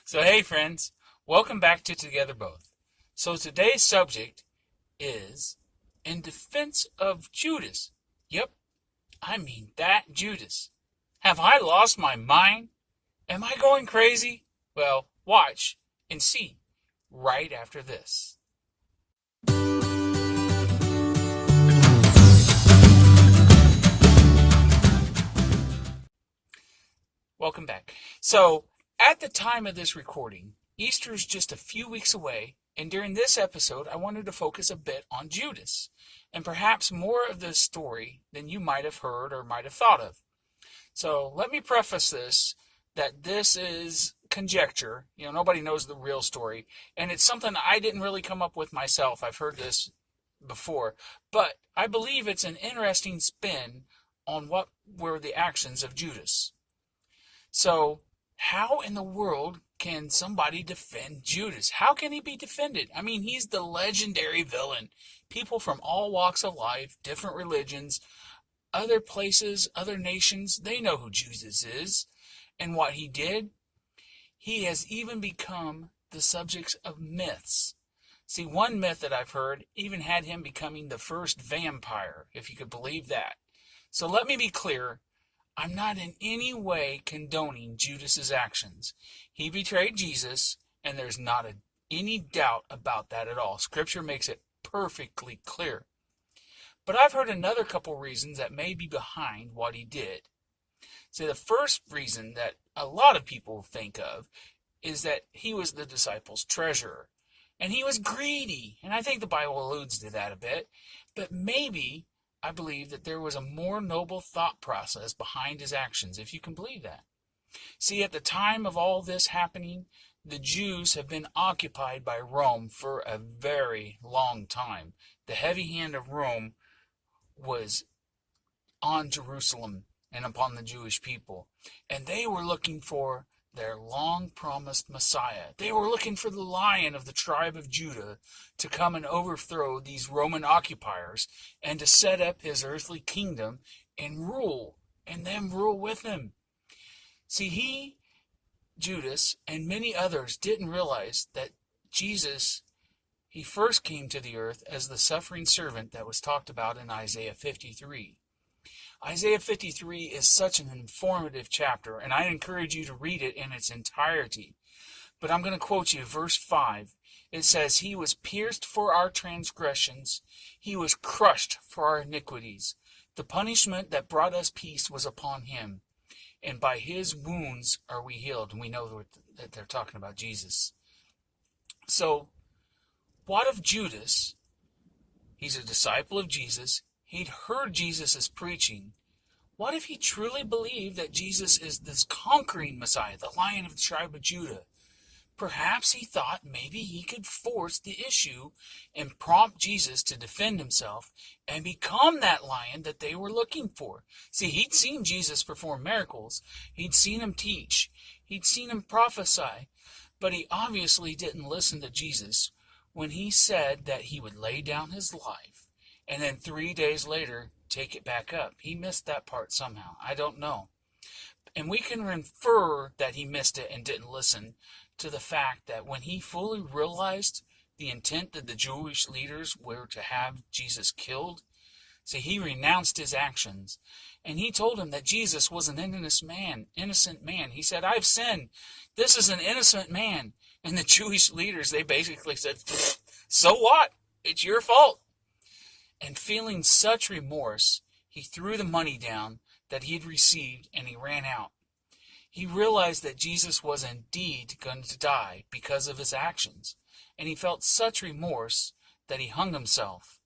So hey friends, welcome back to Together Both. So today's subject is in defense of Judas. Yep, I mean that Judas. Have I lost my mind? Am I going crazy? Well, watch and see right after this. Welcome back. So, at the time of this recording, Easter is just a few weeks away, and during this episode, I wanted to focus a bit on Judas, and perhaps more of this story than you might have heard or might have thought of. So, let me preface this that this is conjecture. Nobody knows the real story, and it's something I didn't really come up with myself. I've heard this before, but I believe it's an interesting spin on what were the actions of Judas. So, how in the world can somebody defend Judas? How can he be defended? I mean, he's the legendary villain. People from all walks of life, different religions, other places, other nations, they know who Judas is and what he did. He has even become the subject of myths. See, one myth that I've heard even had him becoming the first vampire, if you could believe that. So let me be clear. I'm not in any way condoning Judas's actions. He betrayed Jesus, and there's not any doubt about that at all. Scripture makes it perfectly clear. But I've heard another couple reasons that may be behind what he did. See, the first reason that a lot of people think of is that he was the disciples' treasurer, and he was greedy, and I think the Bible alludes to that a bit, but maybe I believe that there was a more noble thought process behind his actions, if you can believe that. See, at the time of all this happening, the Jews have been occupied by Rome for a very long time. The heavy hand of Rome was on Jerusalem and upon the Jewish people, and they were looking for their long-promised Messiah. They were looking for the Lion of the tribe of Judah to come and overthrow these Roman occupiers and to set up his earthly kingdom and rule, and them rule with him. See, Judas, and many others didn't realize that Jesus, he first came to the earth as the suffering servant that was talked about in Isaiah 53. Isaiah 53 is such an informative chapter, and I encourage you to read it in its entirety. But I'm going to quote you verse 5. It says, "He was pierced for our transgressions. He was crushed for our iniquities. The punishment that brought us peace was upon him, and by his wounds are we healed." And we know that they're talking about Jesus. So, what of Judas? He's a disciple of Jesus. He'd heard Jesus' preaching. What if he truly believed that Jesus is this conquering Messiah, the Lion of the tribe of Judah? Perhaps he thought maybe he could force the issue and prompt Jesus to defend himself and become that lion that they were looking for. See, he'd seen Jesus perform miracles. He'd seen him teach. He'd seen him prophesy. But he obviously didn't listen to Jesus when he said that he would lay down his life and then 3 days later take it back up. He missed that part somehow. I don't know. And we can infer that he missed it and didn't listen to the fact that when he fully realized the intent that the Jewish leaders were to have Jesus killed, see, he renounced his actions. And he told him that Jesus was an innocent man. He said, "I've sinned. This is an innocent man." And the Jewish leaders, they basically said, "So what? It's your fault." And feeling such remorse, he threw the money down that he had received and he ran out. He realized that Jesus was indeed going to die because of his actions, and he felt such remorse that he hung himself.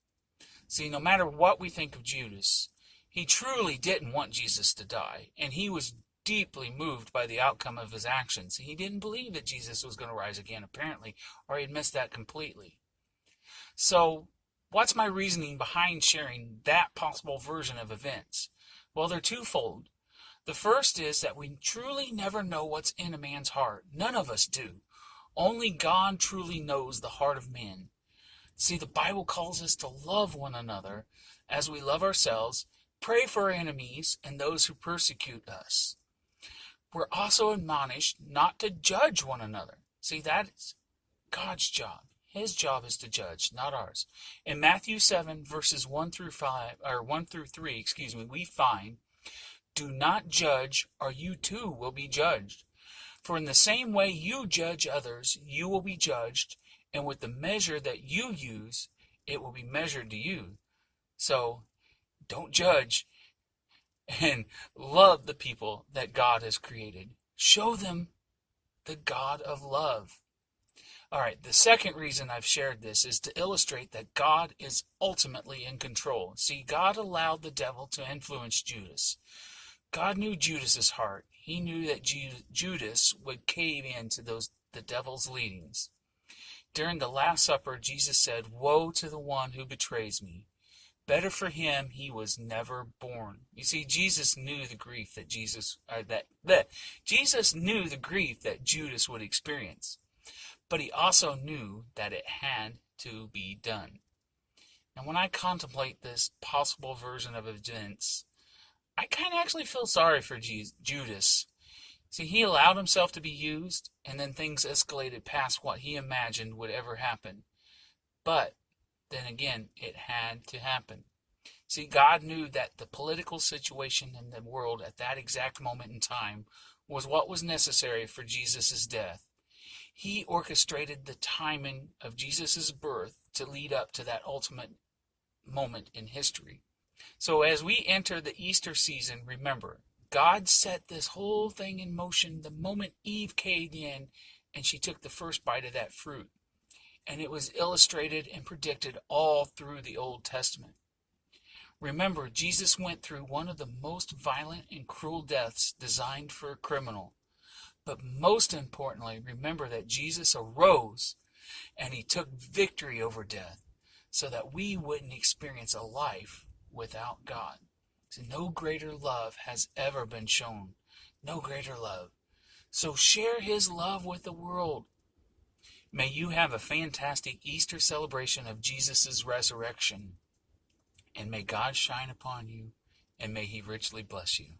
See, no matter what we think of Judas, he truly didn't want Jesus to die, and he was deeply moved by the outcome of his actions. He didn't believe that Jesus was going to rise again, apparently, or he'd missed that completely. So, what's my reasoning behind sharing that possible version of events? Well, they're twofold. The first is that we truly never know what's in a man's heart. None of us do. Only God truly knows the heart of men. See, the Bible calls us to love one another as we love ourselves, pray for our enemies and those who persecute us. We're also admonished not to judge one another. See, that's God's job. His job is to judge, not ours. In Matthew 7, verses 1 through 3, we find, "Do not judge, or you too will be judged. For in the same way you judge others, you will be judged, and with the measure that you use, it will be measured to you." So, don't judge, and love the people that God has created. Show them the God of love. All right, the second reason I've shared this is to illustrate that God is ultimately in control. See, God allowed the devil to influence Judas. God knew Judas's heart. He knew that Judas would cave into the devil's leadings. During the Last Supper, Jesus said, "Woe to the one who betrays me. Better for him he was never born." You see, Jesus knew the grief that Jesus knew the grief that Judas would experience. But he also knew that it had to be done. And when I contemplate this possible version of events, I kind of actually feel sorry for Judas. See, he allowed himself to be used, and then things escalated past what he imagined would ever happen. But then again, it had to happen. See, God knew that the political situation in the world at that exact moment in time was what was necessary for Jesus' death. He orchestrated the timing of Jesus' birth to lead up to that ultimate moment in history. So as we enter the Easter season, remember, God set this whole thing in motion the moment Eve caved in and she took the first bite of that fruit. And it was illustrated and predicted all through the Old Testament. Remember, Jesus went through one of the most violent and cruel deaths designed for a criminal. But most importantly, remember that Jesus arose and he took victory over death so that we wouldn't experience a life without God. So no greater love has ever been shown. No greater love. So share his love with the world. May you have a fantastic Easter celebration of Jesus' resurrection. And may God shine upon you, and may he richly bless you.